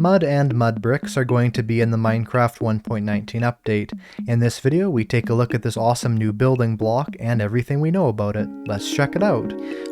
Mud and mud bricks are going to be in the Minecraft 1.19 update. In this video, we take a look at this awesome new building block and everything we know about it. Let's check it out.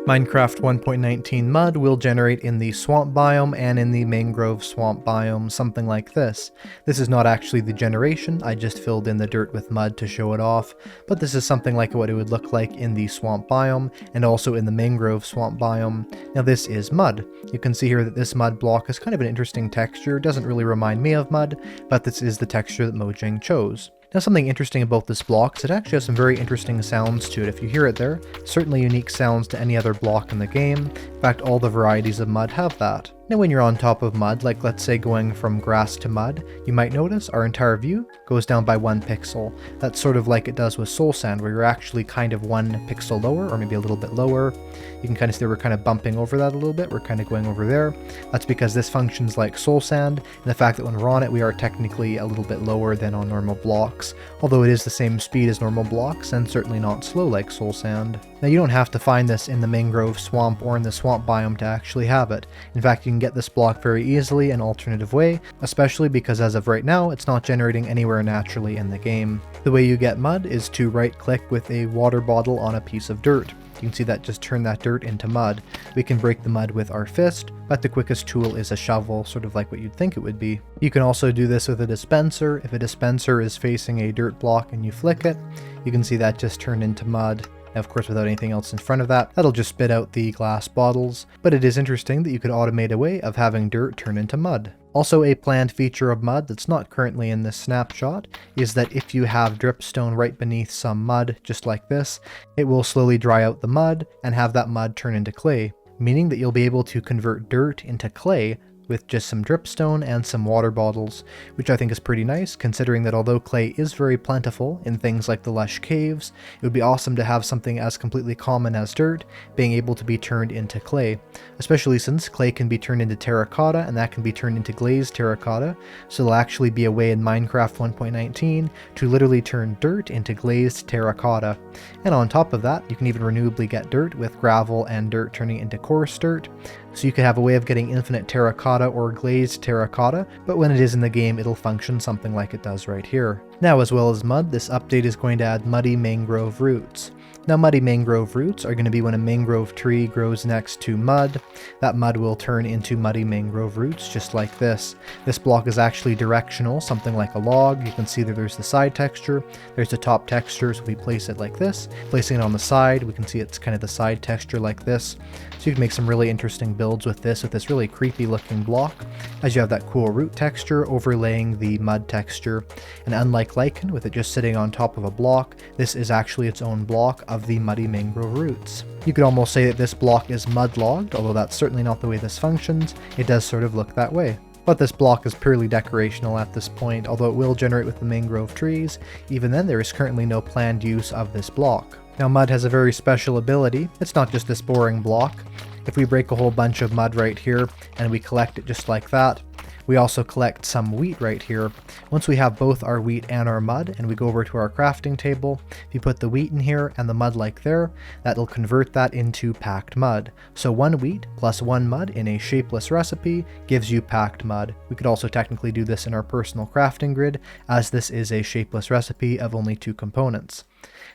Minecraft 1.19 mud will generate in the swamp biome and in the mangrove swamp biome, something like this. This is not actually the generation, I just filled in the dirt with mud to show it off, but this is something like what it would look like in the swamp biome and also in the mangrove swamp biome. Now this is mud. You can see here that this mud block is kind of an interesting texture. It doesn't really remind me of mud, but this is the texture that Mojang chose. Now something interesting about this block is it actually has some very interesting sounds to it. If you hear it there, certainly unique sounds to any other block in the game. In fact, all the varieties of mud have that. Now when you're on top of mud, like let's say going from grass to mud, you might notice our entire view goes down by 1 pixel. That's sort of like it does with soul sand, where you're actually kind of 1 pixel lower, or maybe a little bit lower. You can kind of see we're kind of bumping over that a little bit, we're kind of going over there. That's because this functions like soul sand, and the fact that when we're on it we are technically a little bit lower than on normal blocks, although it is the same speed as normal blocks, and certainly not slow like soul sand. Now you don't have to find this in the mangrove swamp or in the swamp biome to actually have it. In fact, you can get this block very easily an alternative way, especially because as of right now, it's not generating anywhere naturally in the game. The way you get mud is to right-click with a water bottle on a piece of dirt. You can see that just turn that dirt into mud. We can break the mud with our fist, but the quickest tool is a shovel, sort of like what you'd think it would be. You can also do this with a dispenser. If a dispenser is facing a dirt block and you flick it, you can see that just turned into mud. Now, of course, without anything else in front of that, that'll just spit out the glass bottles, but it is interesting that you could automate a way of having dirt turn into mud. Also, a planned feature of mud that's not currently in this snapshot is that if you have dripstone right beneath some mud, just like this, it will slowly dry out the mud and have that mud turn into clay, meaning that you'll be able to convert dirt into clay with just some dripstone and some water bottles, which I think is pretty nice, considering that although clay is very plentiful in things like the lush caves, it would be awesome to have something as completely common as dirt being able to be turned into clay, especially since clay can be turned into terracotta and that can be turned into glazed terracotta, so there'll actually be a way in Minecraft 1.19 to literally turn dirt into glazed terracotta. And on top of that, you can even renewably get dirt with gravel and dirt turning into coarse dirt, so you could have a way of getting infinite terracotta or glazed terracotta, but when it is in the game it'll function something like it does right here. Now, as well as mud, this update is going to add muddy mangrove roots. Now, muddy mangrove roots are going to be when a mangrove tree grows next to mud. That mud will turn into muddy mangrove roots, just like this. This block is actually directional, something like a log. You can see that there's the side texture, there's the top texture, so if we place it like this, placing it on the side, we can see it's kind of the side texture like this. So you can make some really interesting builds with this really creepy looking block, as you have that cool root texture overlaying the mud texture. And unlike lichen, with it just sitting on top of a block, this is actually its own block of the muddy mangrove roots. You could almost say that this block is mud-logged, although that's certainly not the way this functions. It does sort of look that way. But this block is purely decorational at this point, although it will generate with the mangrove trees. Even then, there is currently no planned use of this block. Now, mud has a very special ability. It's not just this boring block. If we break a whole bunch of mud right here and we collect it just like that, we also collect some wheat right here. Once we have both our wheat and our mud, and we go over to our crafting table, if you put the wheat in here and the mud like there, that'll convert that into packed mud. So 1 wheat plus 1 mud in a shapeless recipe gives you packed mud. We could also technically do this in our personal crafting grid, as this is a shapeless recipe of only 2 components.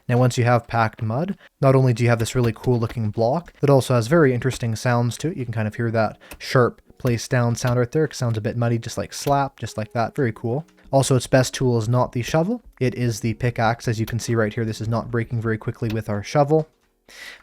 Now once you have packed mud, not only do you have this really cool looking block, that also has very interesting sounds to it. You can kind of hear that sharp place down sound right there. It sounds a bit muddy, just like slap, just like that. Very cool. Also, its best tool is not the shovel, it is the pickaxe. As you can see right here, this is not breaking very quickly with our shovel.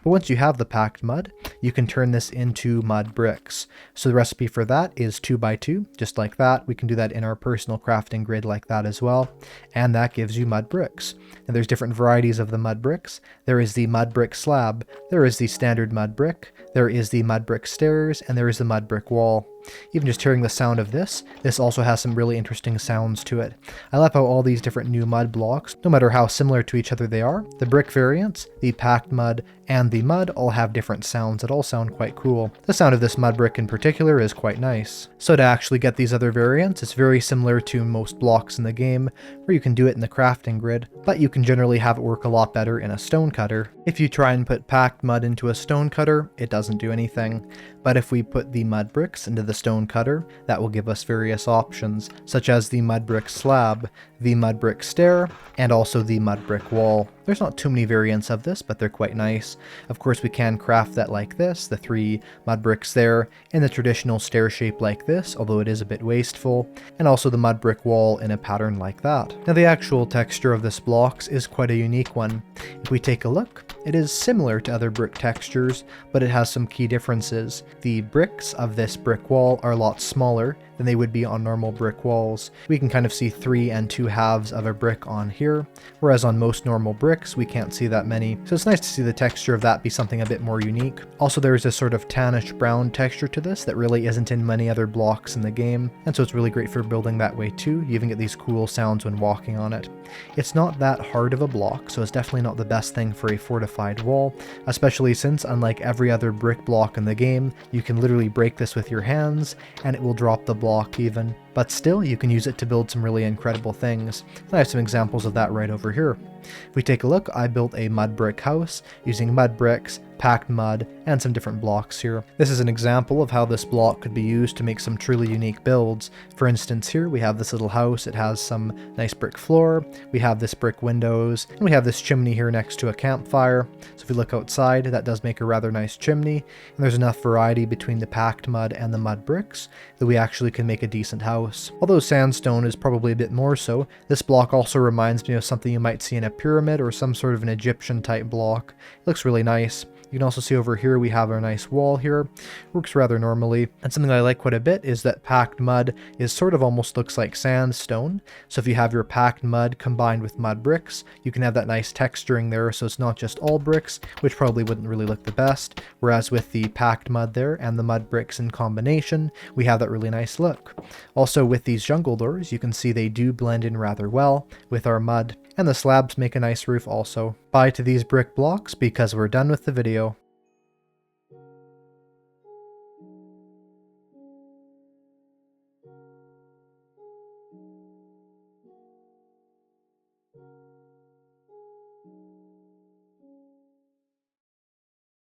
But once you have the packed mud, you can turn this into mud bricks. So the recipe for that is 2x2, just like that. We can do that in our personal crafting grid like that as well. And that gives you mud bricks. And there's different varieties of the mud bricks. There is the mud brick slab, there is the standard mud brick, there is the mud brick stairs, and there is the mud brick wall. Even just hearing the sound of this also has some really interesting sounds to it. I love how all these different new mud blocks, no matter how similar to each other they are, the brick variants, the packed mud, and the mud all have different sounds that all sound quite cool. The sound of this mud brick in particular is quite nice. So to actually get these other variants, it's very similar to most blocks in the game, where you can do it in the crafting grid, but you can generally have it work a lot better in a stone cutter. If you try and put packed mud into a stone cutter, it doesn't do anything. But if we put the mud bricks into the stone cutter, that will give us various options, such as the mud brick slab, the mud brick stair, and also the mud brick wall. There's not too many variants of this, but they're quite nice. Of course, we can craft that like this, the 3 mud bricks there, in the traditional stair shape like this, although it is a bit wasteful, and also the mud brick wall in a pattern like that. Now the actual texture of this blocks is quite a unique one. If we take a look, it is similar to other brick textures, but it has some key differences. The bricks of this brick wall are a lot smaller than they would be on normal brick walls. We can kind of see 3 and 2 halves of a brick on here, whereas on most normal bricks we can't see that many. So it's nice to see the texture of that be something a bit more unique. Also, there's this sort of tannish brown texture to this that really isn't in many other blocks in the game, and so it's really great for building that way too. You even get these cool sounds when walking on it. It's not that hard of a block, so it's definitely not the best thing for a fortified wall, especially since, unlike every other brick block in the game, you can literally break this with your hands and it will drop the block even. But still, you can use it to build some really incredible things. And I have some examples of that right over here. If we take a look, I built a mud brick house using mud bricks, packed mud, and some different blocks here. This is an example of how this block could be used to make some truly unique builds. For instance, here we have this little house. It has some nice brick floor, we have this brick windows, and we have this chimney here next to a campfire. So if we look outside, that does make a rather nice chimney, and there's enough variety between the packed mud and the mud bricks that we actually can make a decent house. Although sandstone is probably a bit more so, this block also reminds me of something you might see in a pyramid or some sort of an Egyptian type block. It looks really nice. You can also see over here we have our nice wall here. Works rather normally. And something I like quite a bit is that packed mud is sort of almost looks like sandstone. So if you have your packed mud combined with mud bricks, you can have that nice texturing there, so it's not just all bricks, which probably wouldn't really look the best. Whereas with the packed mud there and the mud bricks in combination, we have that really nice look. Also with these jungle doors, you can see they do blend in rather well with our mud. And the slabs make a nice roof also. Bye to these brick blocks because we're done with the video.